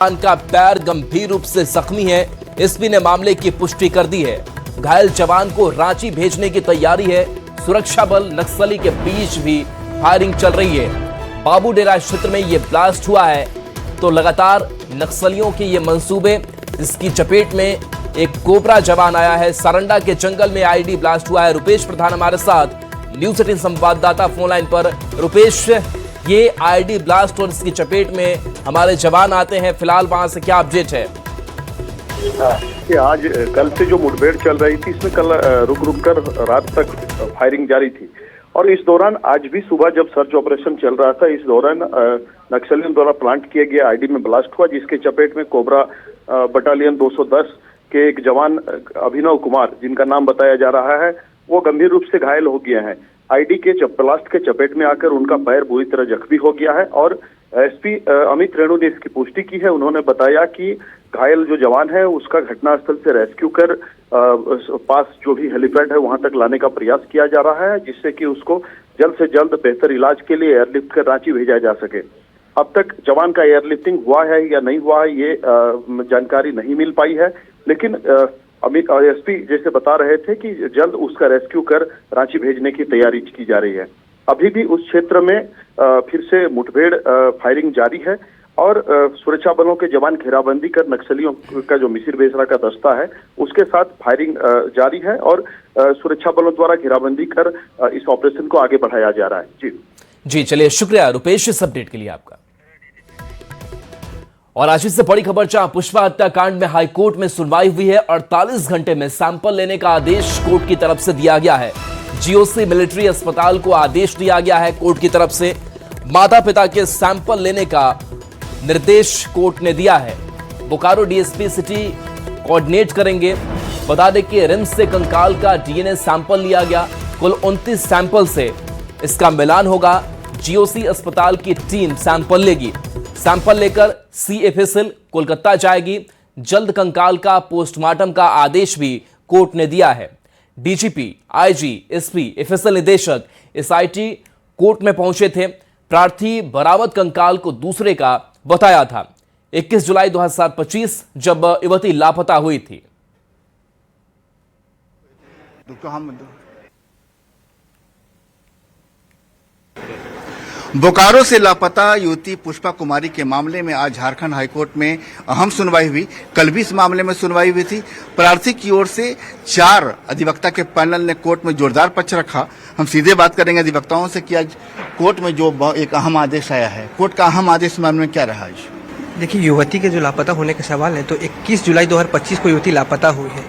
जवान का पैर गंभीर रूप से जख्मी है। एसपी ने मामले की पुष्टि कर दी है। घायल जवान को रांची भेजने की तैयारी है। सुरक्षा बल नक्सली के बीच भी फायरिंग चल रही है। बाबू डेरा क्षेत्र में यह ब्लास्ट हुआ है तो लगातार नक्सलियों के ये मंसूबे, इसकी चपेट में एक कोबरा जवान आया है। सारंडा के जंगल में आईडी ब्लास्ट हुआ है। रुपेश प्रधान हमारे साथ न्यूज 18 संवाददाता फोन लाइन पर। रुपेश, ये आईडी ब्लास्ट और इसकी चपेट में हमारे जवान आते हैं, फिलहाल वहां से क्या अपडेट है? कि आज कल से जो मुठभेड़ चल रही थी, इसमें कल रुक कर रात तक फायरिंग जारी थी और इस दौरान आज भी सुबह जब सर्च ऑपरेशन चल रहा था, इस दौरान नक्सलियों द्वारा प्लांट किए गए आईडी में ब्लास्ट हुआ, जिसके चपेट में कोबरा बटालियन 210 के एक जवान अभिनव कुमार, जिनका नाम बताया जा रहा है, वो गंभीर रूप से घायल हो गए हैं। आईडी के ब्लास्ट के चपेट में आकर उनका पैर बुरी तरह जख्मी हो गया है और एसपी अमित रेणु ने इसकी पुष्टि की है। उन्होंने बताया कि घायल जो जवान है उसका घटनास्थल से रेस्क्यू कर पास जो भी हेलीपैड है वहां तक लाने का प्रयास किया जा रहा है, जिससे कि उसको जल्द से जल्द बेहतर इलाज के लिए एयरलिफ्ट कर रांची भेजा जा सके। अब तक जवान का एयरलिफ्टिंग हुआ है या नहीं हुआ है, ये जानकारी नहीं मिल पाई है, लेकिन अमित एसपी जैसे बता रहे थे कि जल्द उसका रेस्क्यू कर रांची भेजने की तैयारी की जा रही है। अभी भी उस क्षेत्र में फिर से मुठभेड़ फायरिंग जारी है और सुरक्षा बलों के जवान घेराबंदी कर नक्सलियों का जो मिसिर बेसरा का दस्ता है उसके साथ फायरिंग जारी है और सुरक्षा बलों द्वारा घेराबंदी कर इस ऑपरेशन को आगे बढ़ाया जा रहा है। जी चलिए, शुक्रिया रुपेश इस अपडेट के लिए आपका। और आज से बड़ी खबर, जहां पुष्पा हत्याकांड में हाईकोर्ट में सुनवाई हुई है। 48 घंटे में सैंपल लेने का आदेश कोर्ट की तरफ से दिया गया है। जीओसी मिलिट्री अस्पताल को आदेश दिया गया है कोर्ट की तरफ से। माता पिता के सैंपल लेने का निर्देश कोर्ट ने दिया है। बोकारो डीएसपी सिटी कोऑर्डिनेट करेंगे। बता दें कि रिम्स से कंकाल का डीएनए सैंपल लिया गया। कुल 29 सैंपल से इसका मिलान होगा। जीओसी अस्पताल की टीम सैंपल लेगी। सैंपल लेकर सीएफएसएल कोलकाता जाएगी। जल्द कंकाल का पोस्टमार्टम का आदेश भी कोर्ट ने दिया है। डीजीपी, आईजी, एसपी, एफएसएल निदेशक एसआईटी कोर्ट में पहुंचे थे। प्रार्थी बरामद कंकाल को दूसरे का बताया था। 21 जुलाई 2025 जब युवती लापता हुई थी। बोकारो से लापता युवती पुष्पा कुमारी के मामले में आज झारखंड हाईकोर्ट में अहम सुनवाई हुई। कल भी इस मामले में सुनवाई हुई थी। प्रार्थी की ओर से 4 अधिवक्ता के पैनल ने कोर्ट में जोरदार पक्ष रखा। हम सीधे बात करेंगे अधिवक्ताओं से कि आज कोर्ट में जो एक अहम आदेश आया है, कोर्ट का अहम आदेश मामले में क्या रहा है? देखिए, युवती के जो लापता होने के सवाल है, तो 21 जुलाई 2025 को युवती लापता हुई है।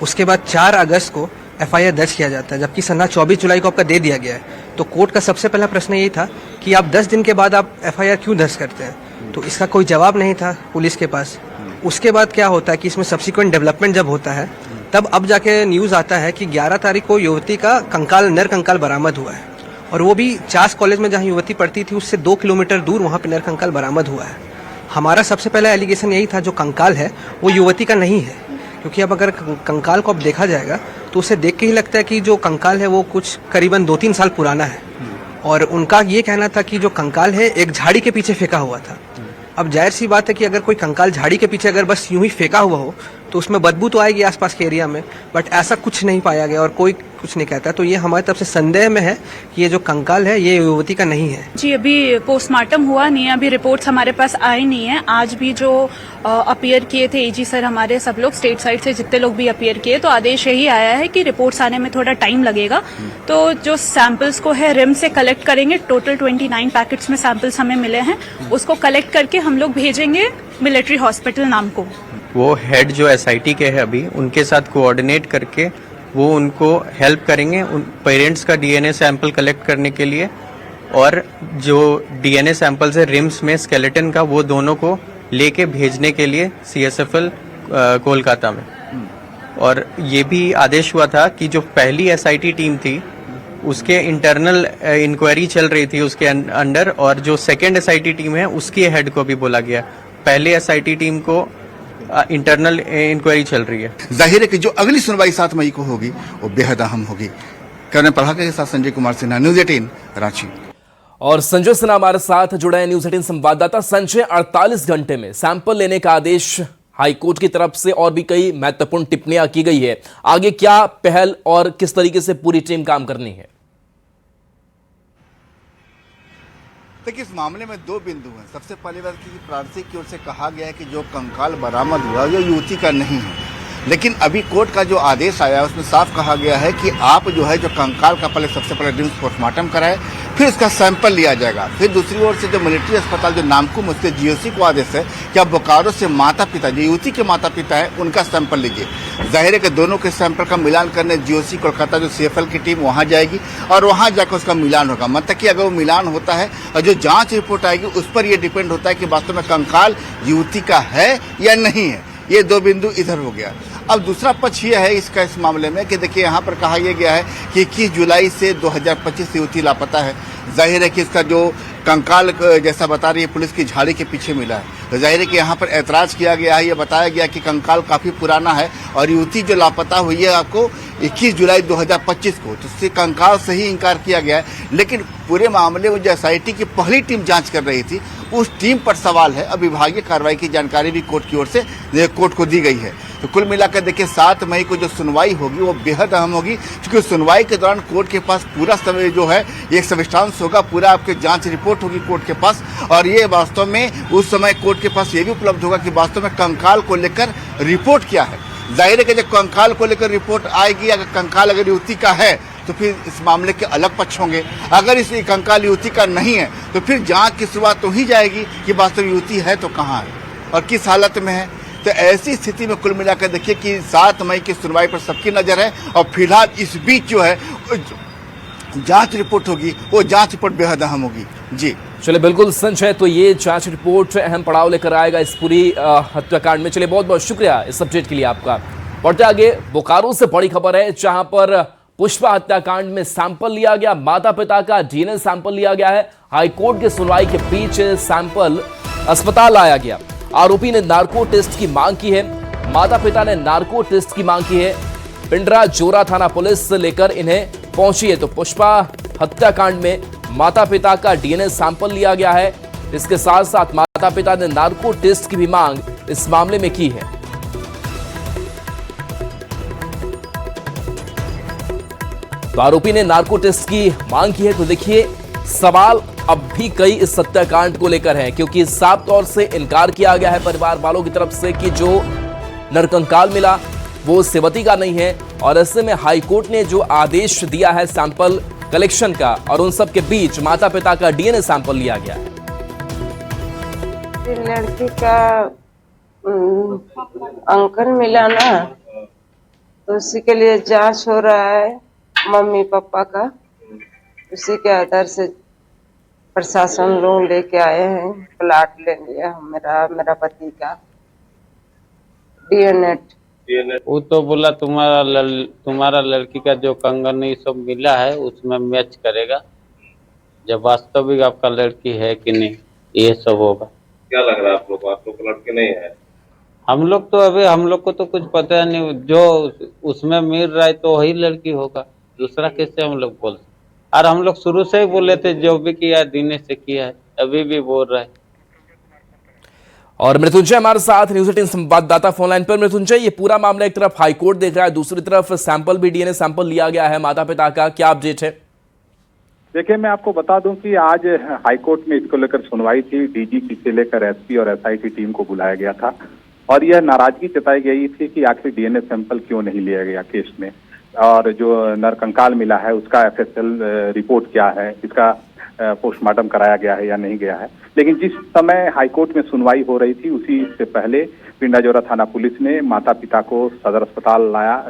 उसके बाद 4 अगस्त को एफआईआर दर्ज किया जाता है, जबकि सन्ना 24 जुलाई को आपका दे दिया गया है। तो कोर्ट का सबसे पहला प्रश्न ये था कि आप 10 दिन के बाद आप एफआईआर क्यों दर्ज करते हैं? तो इसका कोई जवाब नहीं था पुलिस के पास। उसके बाद क्या होता है कि इसमें सब्सिक्वेंट डेवलपमेंट जब होता है, तब अब जाके न्यूज़ आता है कि 11 तारीख को युवती का कंकाल, नर कंकाल बरामद हुआ है और वो भी चास कॉलेज में जहाँ युवती पढ़ती थी उससे 2 किलोमीटर दूर वहाँ पर नर कंकाल बरामद हुआ है। हमारा सबसे पहला एलिगेशन यही था, जो कंकाल है वो युवती का नहीं है, क्योंकि अब अगर कंकाल को अब देखा जाएगा तो उसे देख के ही लगता है कि जो कंकाल है वो कुछ करीबन 2-3 साल पुराना है। और उनका ये कहना था कि जो कंकाल है एक झाड़ी के पीछे फेंका हुआ था। अब जाहिर सी बात है कि अगर कोई कंकाल झाड़ी के पीछे अगर बस यूं ही फेंका हुआ हो तो उसमें बदबू तो आएगी आसपास के एरिया में, बट ऐसा कुछ नहीं पाया गया और कोई कुछ नहीं कहता। तो ये हमारी तरफ से संदेह में है कि ये जो कंकाल है ये युवती का नहीं है। जी, अभी पोस्टमार्टम हुआ नहीं है, अभी रिपोर्ट्स हमारे पास आई नहीं है। आज भी जो अपीयर किए थे एजी सर, हमारे सब लोग स्टेट साइड से जितने लोग भी अपीयर किए, तो आदेश यही आया है कि रिपोर्ट्स आने में थोड़ा टाइम लगेगा। तो जो सैंपल्स को है रिम से कलेक्ट करेंगे। टोटल 29 पैकेट्स में सैंपल्स हमें मिले हैं, उसको कलेक्ट करके हम लोग भेजेंगे मिलिट्री हॉस्पिटल नाम को। वो हेड जो एसआईटी के है अभी, उनके साथ कोऑर्डिनेट करके वो उनको हेल्प करेंगे उन पेरेंट्स का डीएनए सैंपल कलेक्ट करने के लिए, और जो डीएनए सैंपल्स है रिम्स में स्केलेटन का, वो दोनों को लेके भेजने के लिए सीएसएफएल कोलकाता में। और ये भी आदेश हुआ था कि जो पहली एसआईटी टीम थी उसके इंटरनल इंक्वायरी चल रही थी उसके अंडर, और जो सेकेंड एसआईटी टीम है उसके हेड को भी बोला गया। पहले एसआईटी टीम को इंटरनल इंक्वायरी चल रही है। जाहिर है कि जो अगली सुनवाई 7 मई को होगी वो बेहद अहम होगी। कर्नल प्रभाकर के साथ संजय कुमार सिन्हा, न्यूज 18 रांची। और संजय सिन्हा हमारे साथ जुड़े हैं, न्यूज़ 18 संवाददाता। संजय, 48 घंटे में सैंपल लेने का आदेश हाईकोर्ट की तरफ से और भी कई महत्वपूर्ण टिप्पणियां की गई है। आगे क्या पहल और किस तरीके से पूरी टीम काम करनी है? देखिए, इस मामले में दो बिंदु हैं। सबसे पहली बात कि प्रार्थी की ओर से कहा गया है कि जो कंकाल बरामद हुआ वो युवती का नहीं है, लेकिन अभी कोर्ट का जो आदेश आया है उसमें साफ कहा गया है कि आप जो है जो कंकाल का सबसे पहले रिम्स पोस्टमार्टम कराए, फिर उसका सैंपल लिया जाएगा। फिर दूसरी ओर से जो मिलिट्री अस्पताल जो नामकुम, उसके जीओसी को आदेश है कि आप बोकारो से माता पिता, जो युवती के माता पिता है, उनका सैंपल लीजिए। जाहिर है कि दोनों के सैंपल का मिलान करने जीओसी कोलकाता जो CFL की टीम वहाँ जाएगी और वहाँ जाकर उसका मिलान होगा। मतलब कि अगर वो मिलान होता है और जो जाँच रिपोर्ट आएगी उस पर यह डिपेंड होता है कि वास्तव में कंकाल युवती का है या नहीं है। ये दो बिंदु इधर हो गया। अब दूसरा पक्ष ये है इसका इस मामले में कि देखिए, यहाँ पर कहा यह गया है कि 21 जुलाई से 2025 युवती लापता है। जाहिर है कि इसका जो कंकाल जैसा बता रही है पुलिस की झाड़ी के पीछे मिला है, तो जाहिर है कि यहाँ पर ऐतराज किया गया है। ये बताया गया कि कंकाल काफ़ी पुराना है और युवती जो लापता हुई है आपको 21 जुलाई 2025 को, तो उससे कंकाल से ही इनकार किया गया है। लेकिन पूरे मामले में जो SIT की पहली टीम जांच कर रही थी उस टीम पर सवाल है। अब विभागीय कार्रवाई की जानकारी भी कोर्ट की ओर से कोर्ट को दी गई है। तो कुल मिलाकर देखिए, 7 मई को जो सुनवाई होगी वो बेहद अहम होगी, क्योंकि सुनवाई के दौरान कोर्ट के पास पूरा समय जो है एक सब्सटेंस होगा, पूरा आपके जांच रिपोर्ट होगी कोर्ट के पास। और ये वास्तव में उस समय कोर्ट के पास ये भी उपलब्ध होगा कि वास्तव में कंकाल को लेकर रिपोर्ट क्या है। जाहिर है कि जब कंकाल को लेकर रिपोर्ट आएगी, अगर कंकाल अगर युवती का है तो फिर इस मामले के अलग पक्ष होंगे। अगर इस कंकाल युवती का नहीं है तो फिर जांच की शुरुआत तो ही जाएगी कि वास्तव युवती है तो कहाँ है और किस हालत में है। तो ऐसी स्थिति में कुल मिलाकर देखिए कि 7 मई की सुनवाई पर सबकी नजर है और फिलहाल इस बीच जो है जांच रिपोर्ट होगी, वो जांच रिपोर्ट बेहद अहम होगी। जी चलिए, बिल्कुल संजय, तो ये जांच रिपोर्ट अहम पड़ाव लेकर आएगा इस पूरी हत्याकांड में। चलिए, बहुत बहुत शुक्रिया इस अपडेट के लिए आपका। बढ़ते आगे, बोकारो से बड़ी खबर है, जहां पर पुष्पा हत्याकांड में सैंपल लिया गया, माता पिता का DNA सैंपल लिया गया है। हाईकोर्ट की सुनवाई के बीच सैंपल अस्पताल लाया गया। आरोपी ने नार्को टेस्ट की मांग की है, माता पिता ने नार्को टेस्ट की मांग की है। पिंडरा जोरा थाना पुलिस लेकर इन्हें पहुंची है। तो पुष्पा हत्याकांड में माता पिता का DNA सैंपल लिया गया है। इसके साथ साथ माता पिता ने नार्को टेस्ट की भी मांग इस मामले में की है। तो आरोपी ने नार्को टेस्ट की मांग की है। तो देखिए, सवाल अब भी कई इस हत्याकांड को लेकर है, क्योंकि साफ तौर से इनकार किया गया है परिवार वालों की तरफ से कि जो नरकंकाल मिला वो सेवती का नहीं है। और ऐसे में हाईकोर्ट ने जो आदेश दिया है सैंपल कलेक्शन का, और उन सब के बीच माता पिता का DNA सैंपल लिया गया है। लड़की का अंकल मिला ना, तो उसी के लिए जांच हो रहा है मम्मी पापा का। उसी के आधार से प्रशासन लोग लेके आए हैं, प्लाट ले लिया मेरा पति का DNA। वो तो बोला तुम्हारा लड़की का जो कंगन ये सब मिला है उसमें मैच करेगा, जब वास्तविक आपका लड़की है कि नहीं ये सब होगा। क्या लग रहा है आप लोग को लड़की नहीं है? हम लोग तो अभी हम लोग को तो कुछ पता नहीं, जो उसमें मिल रहा है तो वही लड़की होगा, दूसरा कैसे हम लोग बोल। और हम लोग शुरू से ही बोले थे जो भी किया है दिनेश से किया है, अभी भी बोल रहा है। और मृत्युंजय हमारे साथ न्यूज़ 18 संवाददाता फोन लाइन पर। मृत्युंजय, ये पूरा मामला एक तरफ हाईकोर्ट देख रहा है, दूसरी तरफ सैंपल भी DNA सैंपल लिया गया है माता पिता का, क्या अपडेट है? देखिए, मैं आपको बता दूं कि आज हाईकोर्ट में इसको लेकर सुनवाई थी। DGP से लेकर SP और SIT टीम को बुलाया गया था और यह नाराजगी जताई गई थी कि आखिर DNA सैंपल क्यों नहीं लिया गया केस में, और जो नरकंकाल मिला है उसका FSL रिपोर्ट क्या है, इसका पोस्टमार्टम कराया गया है या नहीं गया है। लेकिन जिस समय हाईकोर्ट में सुनवाई हो रही थी उसी से पहले पिंडाजोरा थाना पुलिस ने माता पिता को सदर अस्पताल लाया,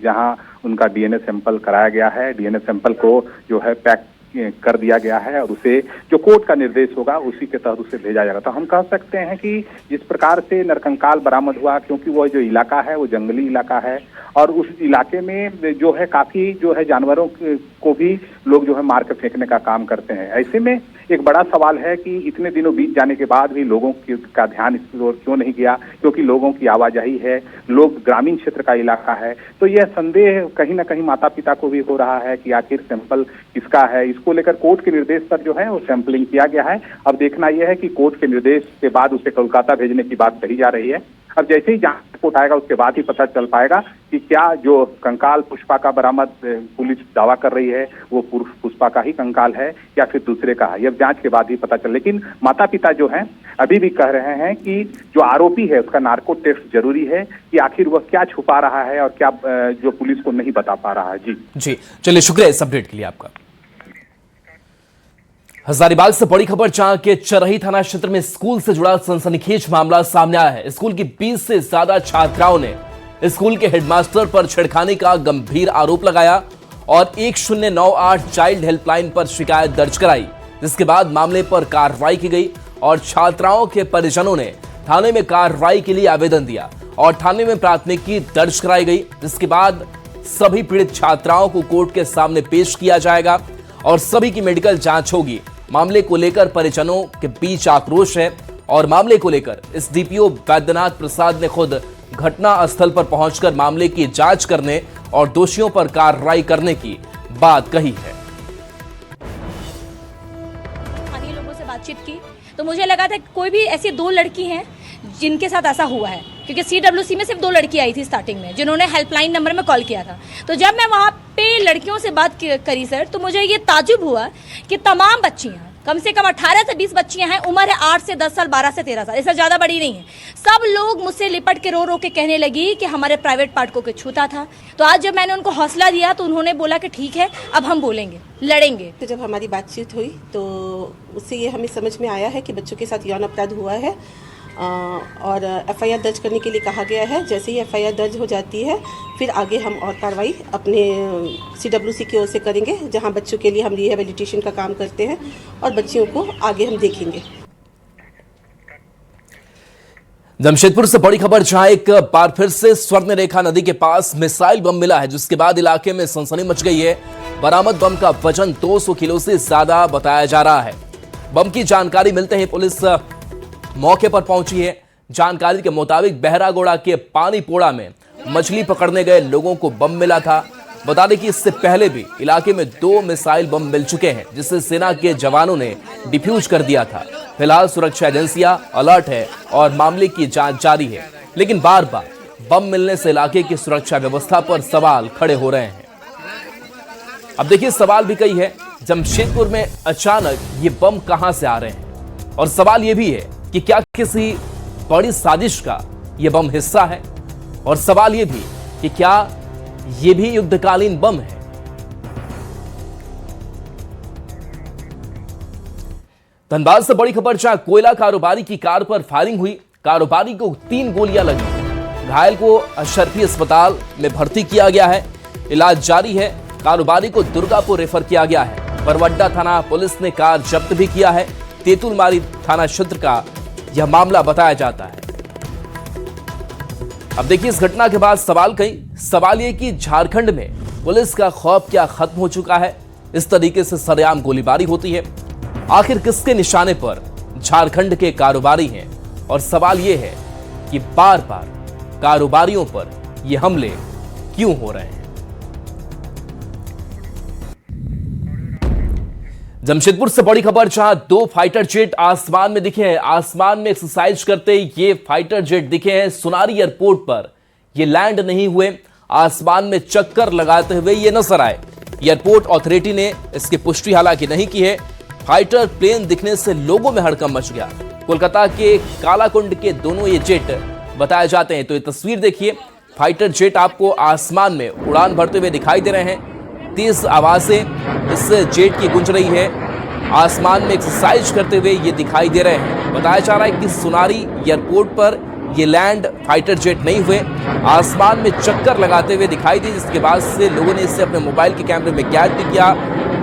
जहां उनका DNA सैंपल कराया गया है। DNA सैंपल को जो है पैक कर दिया गया है और उसे जो कोर्ट का निर्देश होगा उसी के तहत उसे भेजा जाएगा। तो हम कह सकते हैं कि जिस प्रकार से नरकंकाल बरामद हुआ, क्योंकि वह जो इलाका है वो जंगली इलाका है और उस इलाके में जो है काफी जो है जानवरों को भी लोग जो है मार कर फेंकने का काम करते हैं। ऐसे में एक बड़ा सवाल है कि इतने दिनों बीत जाने के बाद भी लोगों का ध्यान इस ओर क्यों नहीं गया, क्योंकि लोगों की आवाजाही है, लोग ग्रामीण क्षेत्र का इलाका है। तो यह संदेह कहीं ना कहीं माता पिता को भी हो रहा है कि आखिर सैंपल किसका है। इसको लेकर कोर्ट के निर्देश पर जो है वो सैंपलिंग किया गया है। अब देखना यह है कि कोर्ट के निर्देश के बाद उसे कोलकाता भेजने की बात कही जा रही है। अब जैसे ही जांच रिपोर्ट आएगा उसके बाद ही पता चल पाएगा कि क्या जो कंकाल पुष्पा का बरामद पुलिस दावा कर रही है वो पुष्पा का ही कंकाल है या फिर दूसरे का है। यह जांच के बाद ही पता चल। लेकिन माता पिता जो हैं अभी भी कह रहे हैं कि जो आरोपी है उसका नार्को टेस्ट जरूरी है, कि आखिर वह क्या छुपा रहा है और क्या जो पुलिस को नहीं बता पा रहा है। जी चलिए, शुक्रिया इस अपडेट के लिए आपका। हजारीबाग से बड़ी खबर, जहां के चरही थाना क्षेत्र में स्कूल से जुड़ा सनसनीखेज मामला सामने आया है। स्कूल की 20 से ज्यादा छात्राओं ने स्कूल के हेडमास्टर पर छेड़खानी का गंभीर आरोप लगाया और 1098 चाइल्ड हेल्पलाइन पर शिकायत दर्ज कराई, जिसके बाद मामले पर कार्रवाई की गई और छात्राओं के परिजनों ने थाने में कार्रवाई के लिए आवेदन दिया और थाने में प्राथमिकी दर्ज कराई गई, जिसके बाद सभी पीड़ित छात्राओं को कोर्ट के सामने पेश किया जाएगा और सभी की मेडिकल जांच होगी। मामले को लेकर परिजनों के बीच आक्रोश है और मामले को लेकर एसडीपीओ वैद्यनाथ प्रसाद ने खुद घटना स्थल पर पहुंचकर मामले की जांच करने और दोषियों पर कार्रवाई करने की बात कही है। स्थानीय लोगों से बातचीत की तो मुझे लगा था कोई भी ऐसी 2 लड़की हैं जिनके साथ ऐसा हुआ है, क्योंकि CWC में सिर्फ 2 लड़की आई थी स्टार्टिंग में जिन्होंने हेल्पलाइन नंबर में कॉल किया था। तो जब मैं वहाँ पे लड़कियों से बात करी सर, तो मुझे ये ताजुब हुआ कि तमाम बच्चियाँ, कम से कम 18 से 20 बच्चियां हैं, उम्र है 8 से 10 साल, 12 से 13 साल, इससे ज्यादा बड़ी नहीं है। सब लोग मुझसे लिपट के रो के कहने लगी कि हमारे प्राइवेट पार्ट को छूता था। तो आज जब मैंने उनको हौसला दिया तो उन्होंने बोला कि ठीक है, अब हम बोलेंगे, लड़ेंगे। तो जब हमारी बातचीत हुई तो उससे ये हमें समझ में आया है कि बच्चों के साथ यौन अपराध हुआ है और FIR दर्ज करने के लिए कहा गया है। जैसे ही FIR दर्ज हो जाती है फिर आगे हम और कार्रवाई अपने CWC की ओर से करेंगे, जहां बच्चों के लिए हम रिहेबिलिटेशन का काम करते हैं और बच्चियों को आगे हम देखेंगे। जमशेदपुर से बड़ी खबर, जहां एक बार फिर से स्वर्ण रेखा नदी के पास मिसाइल बम मिला है, जिसके बाद इलाके में सनसनी मच गई है। बरामद बम का वजन 200 किलो से ज्यादा बताया जा रहा है। बम की जानकारी मिलते ही पुलिस मौके पर पहुंची है। जानकारी के मुताबिक बहरागोड़ा के पानीपोड़ा में मछली पकड़ने गए लोगों को बम मिला था। बता दें कि इससे पहले भी इलाके में 2 मिसाइल बम मिल चुके हैं, जिसे सेना के जवानों ने डिफ्यूज कर दिया था। फिलहाल सुरक्षा एजेंसियां अलर्ट है और मामले की जांच जारी है, लेकिन बार बार बम मिलने से इलाके की सुरक्षा व्यवस्था पर सवाल खड़े हो रहे हैं। अब देखिए, सवाल भी कई है, जमशेदपुर में अचानक ये बम कहां से आ रहे हैं, और सवाल ये भी है कि क्या किसी बड़ी साजिश का यह बम हिस्सा है, और सवाल यह भी कि क्या यह भी युद्धकालीन बम है। धनबाद से बड़ी खबर, जहां कोयला कारोबारी की कार पर फायरिंग हुई। कारोबारी को 3 गोलियां लगी। घायल को अशरफी अस्पताल में भर्ती किया गया है, इलाज जारी है। कारोबारी को दुर्गापुर रेफर किया गया है। बरवड्डा थाना पुलिस ने कार जब्त भी किया है। तेतुलमारी थाना क्षेत्र का यह मामला बताया जाता है। अब देखिए, इस घटना के बाद सवाल यह कि झारखंड में पुलिस का खौफ क्या खत्म हो चुका है? इस तरीके से सरेआम गोलीबारी होती है, आखिर किसके निशाने पर झारखंड के कारोबारी हैं? और सवाल यह है कि बार बार कारोबारियों पर यह हमले क्यों हो रहे हैं? जमशेदपुर से बड़ी खबर, जहां 2 फाइटर जेट आसमान में दिखे हैं। आसमान में एक्सरसाइज करते ये फाइटर जेट दिखे हैं सुनारी एयरपोर्ट पर। ये लैंड नहीं हुए, आसमान में चक्कर लगाते हुए ये नजर आए। एयरपोर्ट अथॉरिटी ने इसकी पुष्टि हालांकि नहीं की है। फाइटर प्लेन दिखने से लोगों में हड़कंप मच गया। कोलकाता के कालाकुंड के दोनों ये जेट बताए जाते हैं। तो ये तस्वीर देखिए, फाइटर जेट आपको आसमान में उड़ान भरते हुए दिखाई दे रहे हैं। तेज आवाजें इस जेट की गूंज रही है। आसमान में एक्सरसाइज करते हुए ये दिखाई दे रहे हैं। बताया जा रहा है कि सुनारी एयरपोर्ट पर ये लैंड फाइटर जेट नहीं हुए, आसमान में चक्कर लगाते हुए दिखाई दी, जिसके बाद से लोगों ने इसे अपने मोबाइल के कैमरे में कैद भी किया।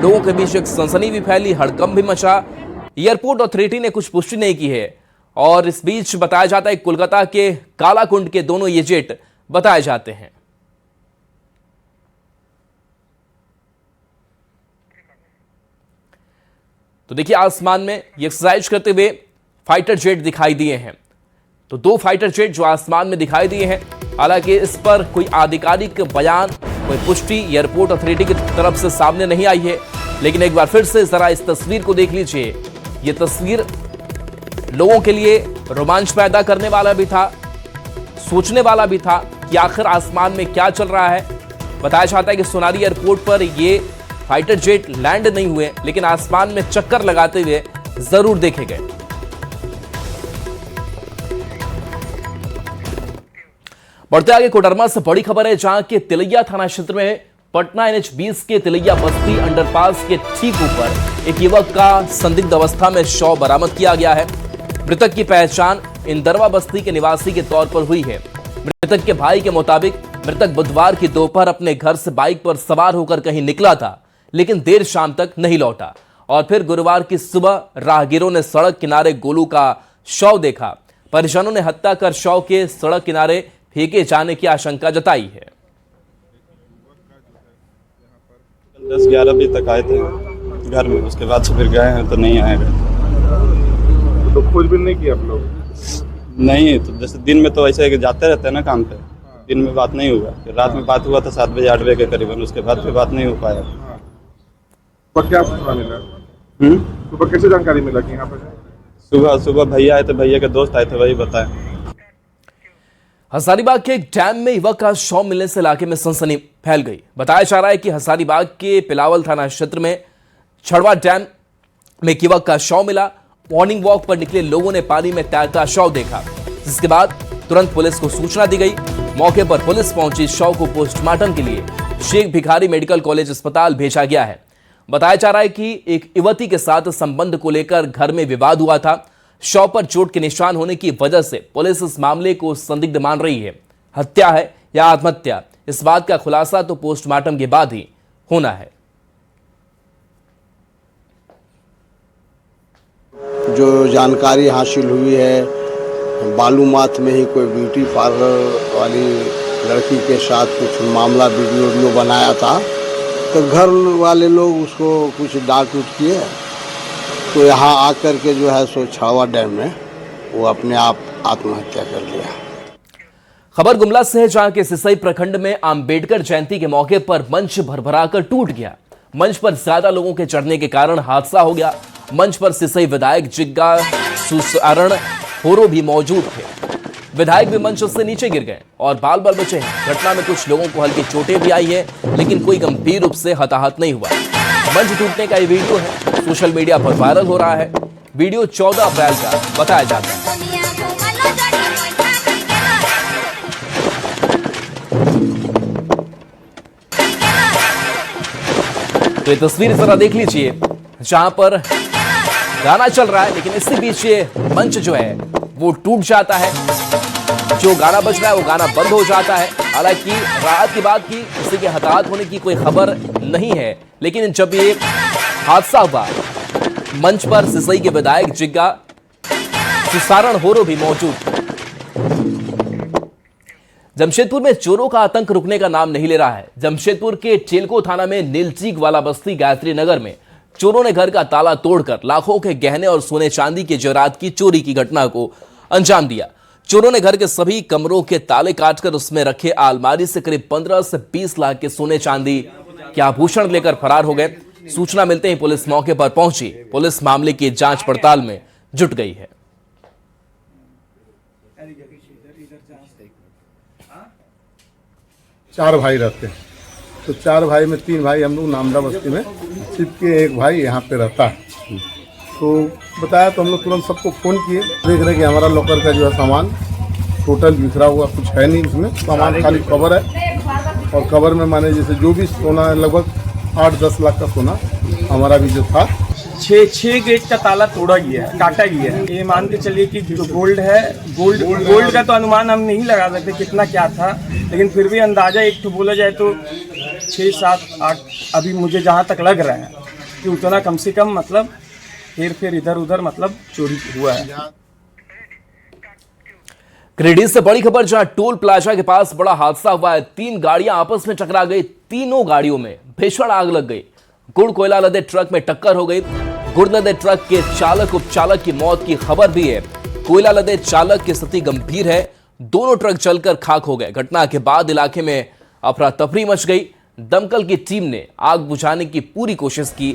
लोगों के बीच एक सनसनी भी फैली, हड़कंप भी मचा। एयरपोर्ट अथॉरिटी ने कुछ पुष्टि नहीं की है और इस बीच बताया जाता है कोलकाता के कालाकुंड के दोनों ये जेट बताए जाते हैं। तो देखिए आसमान में ये एक्सरसाइज करते हुए फाइटर जेट दिखाई दिए हैं। तो 2 फाइटर जेट जो आसमान में दिखाई दिए हैं, हालांकि इस पर कोई आधिकारिक बयान, कोई पुष्टि एयरपोर्ट अथॉरिटी की तरफ से सामने नहीं आई है। लेकिन एक बार फिर से जरा इस तस्वीर को देख लीजिए। ये तस्वीर लोगों के लिए रोमांच पैदा करने वाला भी था, सोचने वाला भी था कि आखिर आसमान में क्या चल रहा है। बताया जाता है कि सोनारी एयरपोर्ट पर ये फाइटर जेट लैंड नहीं हुए, लेकिन आसमान में चक्कर लगाते हुए जरूर देखे गए। बढ़ते आगे कोडरमा से बड़ी खबर है, जहां के तिलैया थाना क्षेत्र में पटना NH-20 के तिलैया बस्ती अंडरपास के ठीक ऊपर एक युवक का संदिग्ध अवस्था में शव बरामद किया गया है। मृतक की पहचान इंदरवा बस्ती के निवासी के तौर पर हुई है। मृतक के भाई के मुताबिक मृतक बुधवार की दोपहर अपने घर से बाइक पर सवार होकर कहीं निकला था, लेकिन देर शाम तक नहीं लौटा और फिर गुरुवार की सुबह राहगीरों ने सड़क किनारे गोलू का शव देखा। परिजनों ने हत्या कर शव के सड़क किनारे फेंके जाने की आशंका जताई है। 10-11 बजे तक आए थे घर में, उसके बाद से फिर गए हैं तो नहीं आए गए। तो खोजबीन नहीं किया आप लोग? नहीं, तो जैसे दिन में तो ऐसे जाते रहते हैं ना काम पे, दिन में बात नहीं हुआ। फिर रात में बात हुआ था 7 बजे 8 बजे के करीबन, उसके बाद फिर बात नहीं हो पाया। तो क्या सूचना मिला? सुबह कैसे जानकारी मिला कि यहाँ पर? सुबह भैया आए थे, भैया के दोस्त आए थे, वही बताए। हजारीबाग के एक डैम में युवक का शव मिलने से इलाके में सनसनी फैल गई। बताया जा रहा है कि हजारीबाग के पिलावल थाना क्षेत्र में छड़वा डैम में एक युवक का शव मिला। मॉर्निंग वॉक पर निकले लोगों ने पानी में तैरता शव देखा, जिसके बाद तुरंत पुलिस को सूचना दी गई। मौके पर पुलिस पहुंची, शव को पोस्टमार्टम के लिए शेख भिखारी मेडिकल कॉलेज अस्पताल भेजा गया है। बताया जा रहा है कि एक युवती के साथ संबंध को लेकर घर में विवाद हुआ था। शव पर चोट के निशान होने की वजह से पुलिस इस मामले को संदिग्ध मान रही है। हत्या है या आत्महत्या, इस बात का खुलासा तो पोस्टमार्टम के बाद ही होना है। जो जानकारी हासिल हुई है, बालूमाथ में ही कोई ब्यूटी पार्लर वाली लड़की के साथ कुछ मामला वीडियो बनाया था, तो घर वाले लोग उसको कुछ डांट उट किए, तो यहाँ आकर के जो है सो छड़वा डैम में वो अपने आप आत्महत्या कर लिया। खबर गुमला से है, जहां के सिसई प्रखंड में अंबेडकर जयंती के मौके पर मंच भरभराकर टूट गया। मंच पर ज्यादा लोगों के चढ़ने के कारण हादसा हो गया। मंच पर सिसई विधायक जिग्गा सुसारण होरो भी मौजूद थे। विधायक भी मंच से नीचे गिर गए और बाल बाल बचे हैं। घटना में कुछ लोगों को हल्की चोटें भी आई है, लेकिन कोई गंभीर रूप से हताहत नहीं हुआ। मंच टूटने का ये वीडियो है, सोशल मीडिया पर वायरल हो रहा है। वीडियो 14 अप्रैल का बताया जाता है। तो ये तस्वीर जरा देख लीजिए, जहां पर गाना चल रहा है, लेकिन इसके बीच ये मंच जो है वो टूट जाता है। जो गाना बज रहा है वो गाना बंद हो जाता है। हालांकि राहत की बात की, किसी के हताहत होने की कोई खबर नहीं है, लेकिन जब ये हादसा हुआ, मंच पर सिसई के विधायक जिग्गा सुसारण होरो भी मौजूद थे। जमशेदपुर में चोरों का आतंक रुकने का नाम नहीं ले रहा है। जमशेदपुर के चेलको थाना में नीलचीक वाला बस्ती गायत्री नगर में चोरों ने घर का ताला तोड़कर लाखों के गहने और सोने चांदी के जेवरात की चोरी की घटना को अंजाम दिया। चोरों ने घर के सभी कमरों के ताले काटकर उसमें रखे अलमारी से करीब 15 से 20 लाख के सोने चांदी के आभूषण लेकर फरार हो गए। सूचना मिलते ही पुलिस मौके पर पहुंची। पुलिस मामले की जांच पड़ताल में जुट गई है। चार भाई रहते हैं, तो 4 भाई में 3 भाई हम लोग नामदा बस्ती में, सिर्फ के एक भाई यहाँ पे रहता है। तो बताया तो हम लोग तुरंत सबको फ़ोन किए, देख रहे कि हमारा लॉकर का जो है सामान टोटल बिखरा हुआ, कुछ है नहीं इसमें, सामान खाली कवर है। और कवर में माने जैसे जो भी सोना है, लगभग 8-10 लाख का सोना हमारा भी जो था। 6 गेट का ताला तोड़ा गया है, काटा गया है। ये मान के चलिए कि जो गोल्ड है, गोल्ड का तो अनुमान हम नहीं लगा सकते कितना क्या था, लेकिन फिर भी अंदाजा एक तो बोला जाए तो 6, 7, 8 अभी मुझे जहाँ तक लग रहा है कि उतना कम से कम मतलब फिर इधर उधर मतलब चोरी हुआ है। गिरिडीह से बड़ी खबर, जहां टोल प्लाजा के पास बड़ा हादसा हुआ है। 3 गाड़ियां आपस में टकरा गई। तीनों गाड़ियों में भीषण आग लग गई। गुड़ कोयला लदे ट्रक में टक्कर हो गई। गुड़ लदे ट्रक के चालक उपचालक की मौत की खबर भी है। कोयला लदे चालक की स्थिति गंभीर है। दोनों ट्रक जलकर खाक हो गए। घटना के बाद इलाके में अफरा तफरी मच गई। दमकल की टीम ने आग बुझाने की पूरी कोशिश की।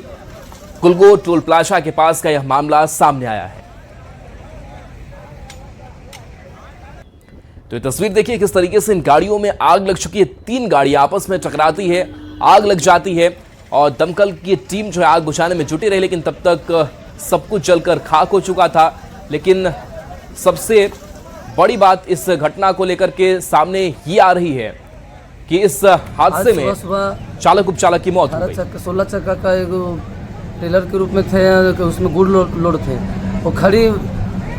कुलगो टोल प्लाजा के पास का यह मामला सामने आया है। तो ये तस्वीर देखिए किस तरीके से इन गाड़ियों में आग लग चुकी है। 3 गाड़ियां आपस में टकराती है, आग लग जाती है और दमकल की टीम जो है आग बुझाने में जुटी रही, लेकिन तब तक सब कुछ जलकर खाक हो चुका था। लेकिन सबसे बड़ी बात इस घटना को लेकर के सामने ही आ रही है कि इस हादसे में चालक उपचालक की मौत हो गई। 16 चक्का का एक टेलर के रूप में थे, उसमें गुड़ लोड थे। वो खड़ी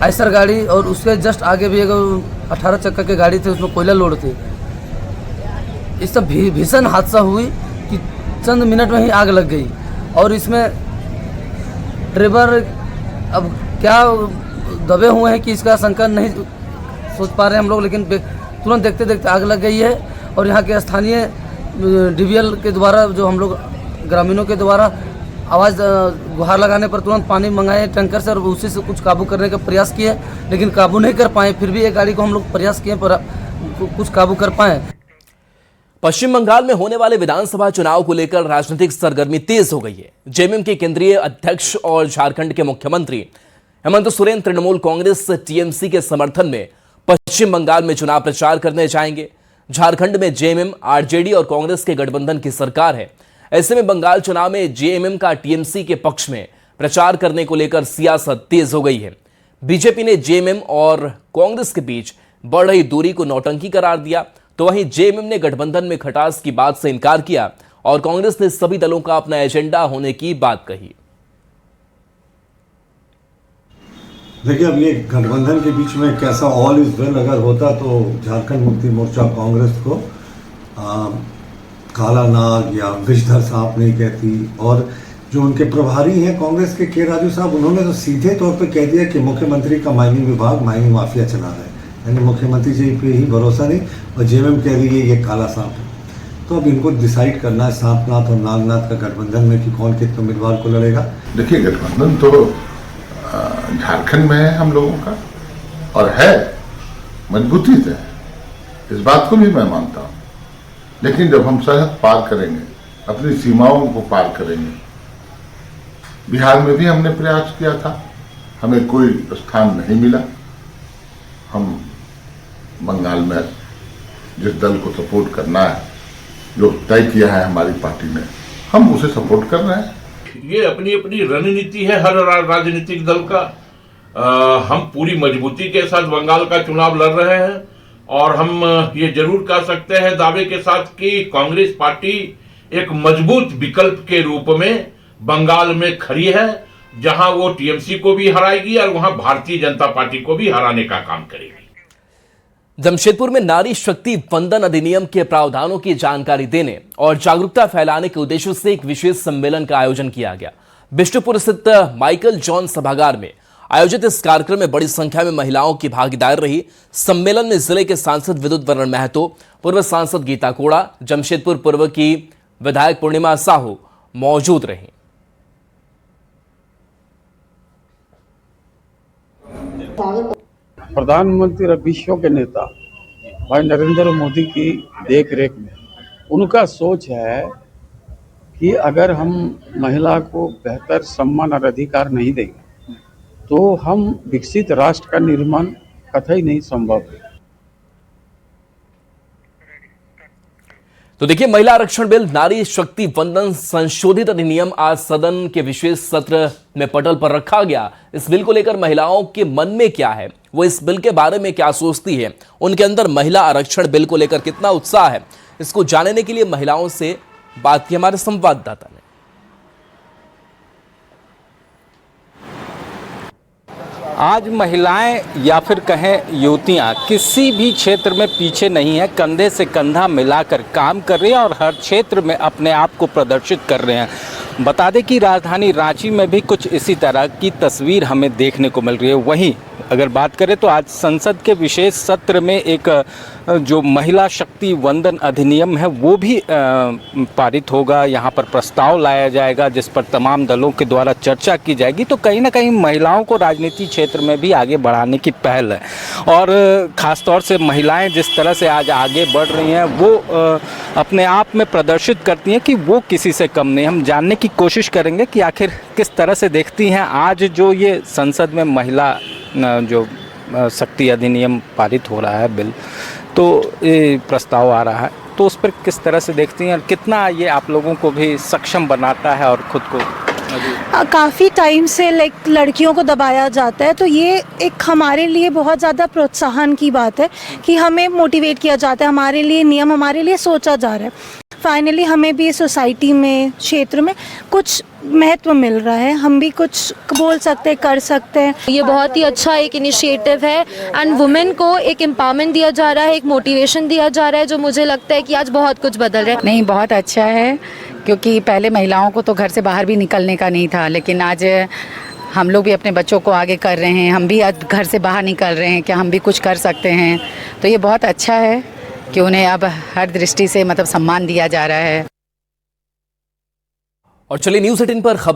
आइसर गाड़ी और उसके जस्ट आगे भी एक 18 चक्का की गाड़ी थी, उसमें कोयला लोड थी। इस सब भीषण हादसा हुई कि चंद मिनट में ही आग लग गई। और इसमें ड्राइवर अब क्या दबे हुए हैं कि इसका शंका नहीं सोच पा रहे हम लोग, लेकिन तुरंत देखते देखते आग लग गई है। और यहाँ के स्थानीय डीवीएल के द्वारा, जो हम लोग ग्रामीणों के द्वारा आवाज़ गुहार लगाने पर तुरंत पानी मंगाए टैंकर से और उसी से कुछ काबू करने का प्रयास किए, लेकिन काबू नहीं कर पाए। फिर भी एक गाड़ी को हम लोग प्रयास किए पर कुछ काबू कर पाए। पश्चिम बंगाल में होने वाले विधानसभा चुनाव को लेकर राजनीतिक सरगर्मी तेज हो गई है। जेएमएम के केंद्रीय अध्यक्ष और झारखंड के मुख्यमंत्री हेमंत सोरेन तृणमूल कांग्रेस टीएमसी के समर्थन में पश्चिम बंगाल में चुनाव प्रचार करने जाएंगे। झारखंड में जेएमएम, आरजेडी और कांग्रेस के गठबंधन की सरकार है। ऐसे में बंगाल चुनाव में जेएमएम का टीएमसी के पक्ष में प्रचार करने को लेकर सियासत तेज हो गई है। बीजेपी ने जेएमएम और कांग्रेस के बीच बढ़ रही दूरी को नौटंकी करार दिया, तो वहीं जेएमएम ने गठबंधन में खटास की बात से इनकार किया और कांग्रेस ने सभी दलों का अपना एजेंडा होने की बात कही। देखिए, अब ये गठबंधन के बीच में कैसा ऑल इज वेल अगर होता तो झारखंड मुक्ति मोर्चा कांग्रेस को काला नाग या विषधर सांप नहीं कहती। और जो उनके प्रभारी हैं कांग्रेस के राजू साहब, उन्होंने तो सीधे तौर पे कह दिया कि मुख्यमंत्री का माइनिंग विभाग माइनिंग माफिया चला रहा है, यानी मुख्यमंत्री जी पे ही भरोसा नहीं। और जेएमएम कह रही है ये काला सांप है। तो अब इनको डिसाइड करना है सांपनाथ और नागनाथ का गठबंधन में कि कौन कितने उम्मीदवार को लड़ेगा। देखिए, गठबंधन तो झारखंड में है हम लोगों का और है मजबूती से, इस बात को भी मैं मानता हूँ। लेकिन जब हम सरहद पार करेंगे, अपनी सीमाओं को पार करेंगे, बिहार में भी हमने प्रयास किया था, हमें कोई स्थान नहीं मिला। हम बंगाल में जिस दल को सपोर्ट करना है, जो तय किया है हमारी पार्टी ने, हम उसे सपोर्ट कर रहे हैं। ये अपनी अपनी रणनीति है हर राजनीतिक दल का। हम पूरी मजबूती के साथ बंगाल का चुनाव लड़ रहे हैं और हम ये जरूर कह सकते हैं दावे के साथ कि कांग्रेस पार्टी एक मजबूत विकल्प के रूप में बंगाल में खड़ी है, जहां वो टीएमसी को भी हराएगी और वहां भारतीय जनता पार्टी को भी हराने का काम करेगी। जमशेदपुर में नारी शक्ति वंदन अधिनियम के प्रावधानों की जानकारी देने और जागरूकता फैलाने के उद्देश्य से एक विशेष सम्मेलन का आयोजन किया गया। बिष्टुपुर स्थित माइकल जॉन सभागार में आयोजित इस कार्यक्रम में बड़ी संख्या में महिलाओं की भागीदारी रही। सम्मेलन में जिले के सांसद विद्युत वरण महतो, पूर्व सांसद गीता कोड़ा, जमशेदपुर पूर्व की विधायक पूर्णिमा साहू मौजूद रही। प्रधानमंत्री और विश्व के नेता भाई नरेंद्र मोदी की देखरेख में उनका सोच है कि अगर हम महिला को बेहतर सम्मान और अधिकार नहीं देंगे तो हम विकसित राष्ट्र का निर्माण कतई नहीं संभव है। तो देखिए, महिला आरक्षण बिल नारी शक्ति वंदन संशोधित अधिनियम आज सदन के विशेष सत्र में पटल पर रखा गया। इस बिल को लेकर महिलाओं के मन में क्या है, वो इस बिल के बारे में क्या सोचती है, उनके अंदर महिला आरक्षण बिल को लेकर कितना उत्साह है, इसको जानने के लिए महिलाओं से बात की हमारे संवाददाता ने। आज महिलाएं या फिर कहें युवतियां किसी भी क्षेत्र में पीछे नहीं है, कंधे से कंधा मिलाकर काम कर रही हैं और हर क्षेत्र में अपने आप को प्रदर्शित कर रहे हैं। बता दें कि राजधानी रांची में भी कुछ इसी तरह की तस्वीर हमें देखने को मिल रही है। वहीं अगर बात करें तो आज संसद के विशेष सत्र में एक जो महिला शक्ति वंदन अधिनियम है वो भी पारित होगा। यहाँ पर प्रस्ताव लाया जाएगा जिस पर तमाम दलों के द्वारा चर्चा की जाएगी। तो कहीं ना कहीं महिलाओं को राजनीति क्षेत्र में भी आगे बढ़ाने की पहल है और ख़ासतौर से महिलाएं जिस तरह से आज आगे बढ़ रही हैं वो अपने आप में प्रदर्शित करती हैं कि वो किसी से कम नहीं। हम जानने की कोशिश करेंगे कि आखिर किस तरह से देखती हैं आज जो ये संसद में महिला जो शक्ति अधिनियम पारित हो रहा है बिल, तो ये प्रस्ताव आ रहा है, तो उस पर किस तरह से देखती हैं और कितना ये आप लोगों को भी सक्षम बनाता है और खुद को काफ़ी टाइम से लड़कियों को दबाया जाता है, तो ये एक हमारे लिए बहुत ज़्यादा प्रोत्साहन की बात है कि हमें मोटिवेट किया जाता है, हमारे लिए नियम हमारे लिए सोचा जा रहा है। फाइनली हमें भी सोसाइटी में क्षेत्र में कुछ महत्व मिल रहा है, हम भी कुछ बोल सकते हैं, कर सकते हैं। ये बहुत ही अच्छा एक इनिशिएटिव है एंड वुमेन को एक एम्पावरमेंट दिया जा रहा है, एक मोटिवेशन दिया जा रहा है जो मुझे लगता है कि आज बहुत कुछ बदल रहा है। नहीं, बहुत अच्छा है क्योंकि पहले महिलाओं को तो घर से बाहर भी निकलने का नहीं था, लेकिन आज हम लोग भी अपने बच्चों को आगे कर रहे हैं, हम भी आज घर से बाहर निकल रहे हैं कि हम भी कुछ कर सकते हैं। तो ये बहुत अच्छा है कि उन्हें अब हर दृष्टि से मतलब सम्मान दिया जा रहा है। और चलिए न्यूज़ 18 पर खबर